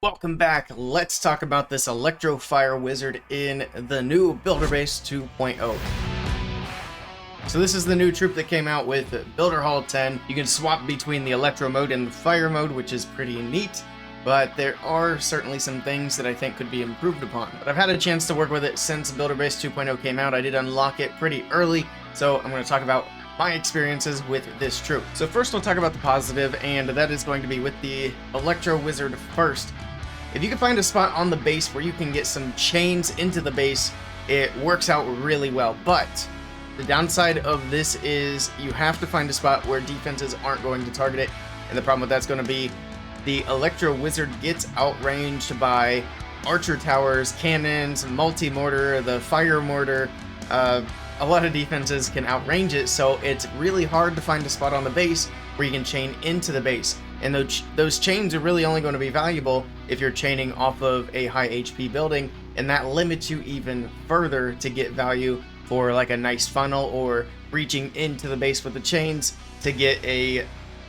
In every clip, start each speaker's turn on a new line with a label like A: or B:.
A: Welcome back. Let's talk about this ElectroFire wizard in the new Builder Base 2.0. So this is the new troop that came out with Builder Hall 10. You can swap between the Electro mode and the Fire mode, which is pretty neat, but there are certainly some things that I think could be improved upon. But I've had a chance to work with it since Builder Base 2.0 came out. I did unlock it pretty early, so I'm going to talk about my experiences with this troop. So first we'll talk about the positive, and that is going to be with the Electro Wizard first. If you can find a spot on the base where you can get some chains into the base, it works out really well. But the downside of this is you have to find a spot where defenses aren't going to target it. And the problem with that's going to be the Electro Wizard gets outranged by archer towers, cannons, multi-mortar, the fire mortar. A lot of defenses can outrange it, so it's really hard to find a spot on the base where you can chain into the base. And those chains are really only going to be valuable if you're chaining off of a high HP building, and that limits you even further to get value for like a nice funnel or reaching into the base with the chains to get a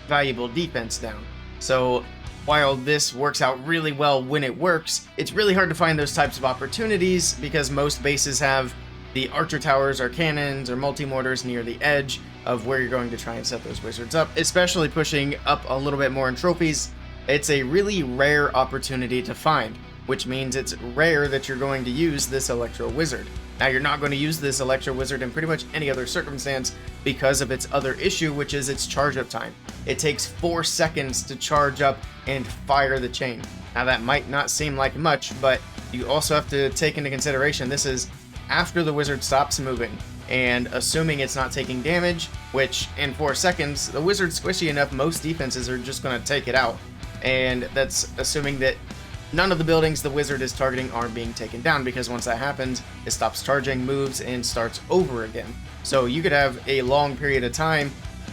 A: valuable defense down. So while this works out really well when it works, it's really hard to find those types of opportunities because most bases have the archer towers or cannons or multi-mortars near the edge of where you're going to try and set those wizards up, especially pushing up a little bit more in trophies. It's a really rare opportunity to find, which means it's rare that you're going to use this Electro Wizard. Now, you're not going to use this Electro Wizard in pretty much any other circumstance because of its other issue, which is its charge up time. It takes 4 seconds to charge up and fire the chain. Now, that might not seem like much, but you also have to take into consideration this is after the wizard stops moving, and assuming it's not taking damage, which in 4 seconds, the wizard's squishy enough, most defenses are just going to take it out. And that's assuming that none of the buildings the wizard is targeting are being taken down, because once that happens, it stops charging, moves, and starts over again. So you could have a long period of time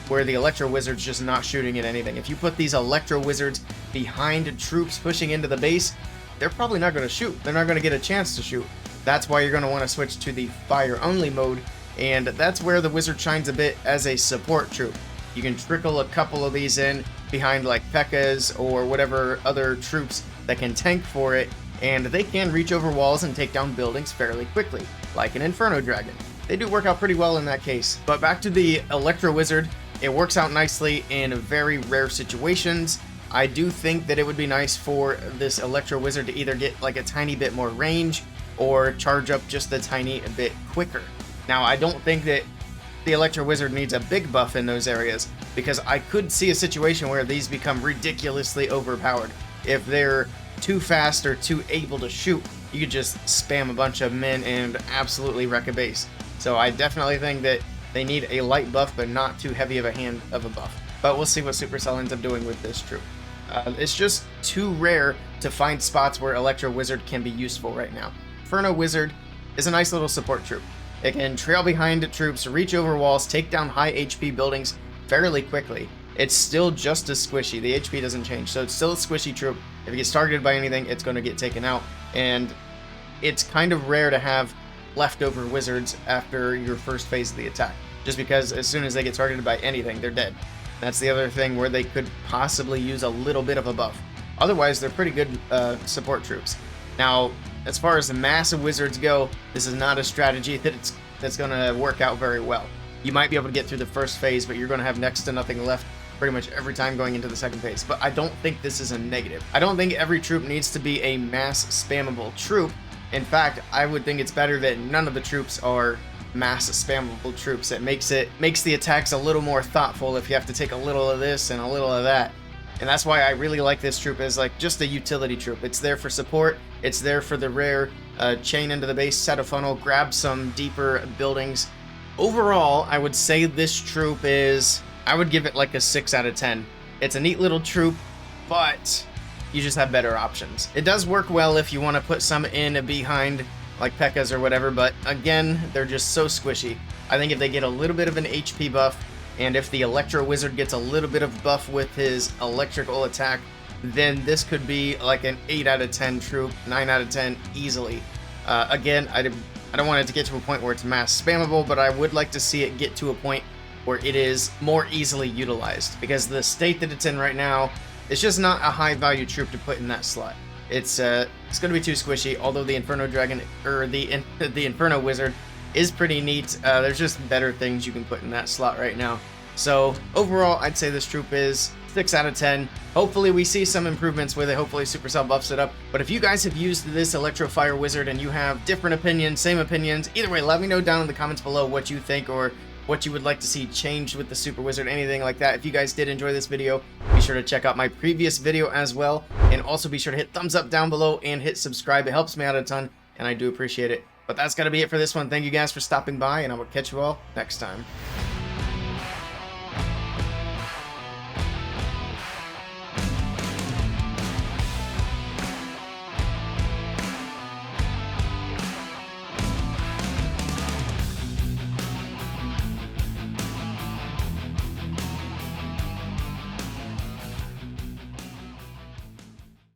A: where the Electro Wizard's just not shooting at anything. If you put these Electro Wizards behind troops pushing into the base, they're probably not going to shoot. They're not going to get a chance to shoot. That's why you're going to want to switch to the Fire Only mode, and that's where the Wizard shines a bit as a support troop. You can trickle a couple of these in behind like P.E.K.K.A.s or whatever other troops that can tank for it, and they can reach over walls and take down buildings fairly quickly, like an Inferno Dragon. They do work out pretty well in that case. But back to the Electro Wizard, it works out nicely in very rare situations. I do think that it would be nice for this Electro Wizard to either get like a tiny bit more range or charge up just a tiny bit quicker. Now, I don't think that the Electro Wizard needs a big buff in those areas, because I could see a situation where these become ridiculously overpowered. If they're too fast or too able to shoot, you could just spam a bunch of men and absolutely wreck a base. So I definitely think that they need a light buff, but not too heavy of a hand of a buff. But we'll see what Supercell ends up doing with this troop. It's just too rare to find spots where Electro Wizard can be useful right now. Inferno Wizard is a nice little support troop. It can trail behind troops, reach over walls, take down high HP buildings fairly quickly. It's still just as squishy. The HP doesn't change, so it's still a squishy troop. If it gets targeted by anything, it's going to get taken out. And it's kind of rare to have leftover wizards after your first phase of the attack, just because as soon as they get targeted by anything, they're dead. That's the other thing where they could possibly use a little bit of a buff. Otherwise, they're pretty good support troops. Now, as far as the massive wizards go, this is not a strategy that's going to work out very well. You might be able to get through the first phase, but you're going to have next to nothing left pretty much every time going into the second phase. But I don't think this is a negative. I don't think every troop needs to be a mass spammable troop. In fact, I would think it's better that none of the troops are mass spammable troops. It makes the attacks a little more thoughtful if you have to take a little of this and a little of that. And that's why I really like this troop as like just a utility troop. It's there for support. It's there for the rare chain into the base, set a funnel, grab some deeper buildings. Overall, I would say this troop I would give it like a 6 out of 10. It's a neat little troop, but you just have better options. It does work well if you want to put some in behind like P.E.K.K.A.s or whatever, but again, they're just so squishy. I think if they get a little bit of an HP buff, and if the Electro Wizard gets a little bit of buff with his electrical attack, then this could be like an 8 out of 10 troop, 9 out of 10 easily. Again, I don't want it to get to a point where it's mass spammable, but I would like to see it get to a point where it is more easily utilized, because the state that it's in right now, it's just not a high value troop to put in that slot. It's going to be too squishy, although the Inferno Dragon, or the Inferno Wizard is pretty neat. There's just better things you can put in that slot right now. So overall, I'd say this troop is 6 out of 10. Hopefully we see some improvements with it. Hopefully Supercell buffs it up. But if you guys have used this ElectroFire Wizard and you have different opinions, same opinions, either way, let me know down in the comments below what you think or what you would like to see changed with the Super Wizard, anything like that. If you guys did enjoy this video, be sure to check out my previous video as well. And also be sure to hit thumbs up down below and hit subscribe. It helps me out a ton, and I do appreciate it. But that's going to be it for this one. Thank you guys for stopping by, and I will catch you all next time.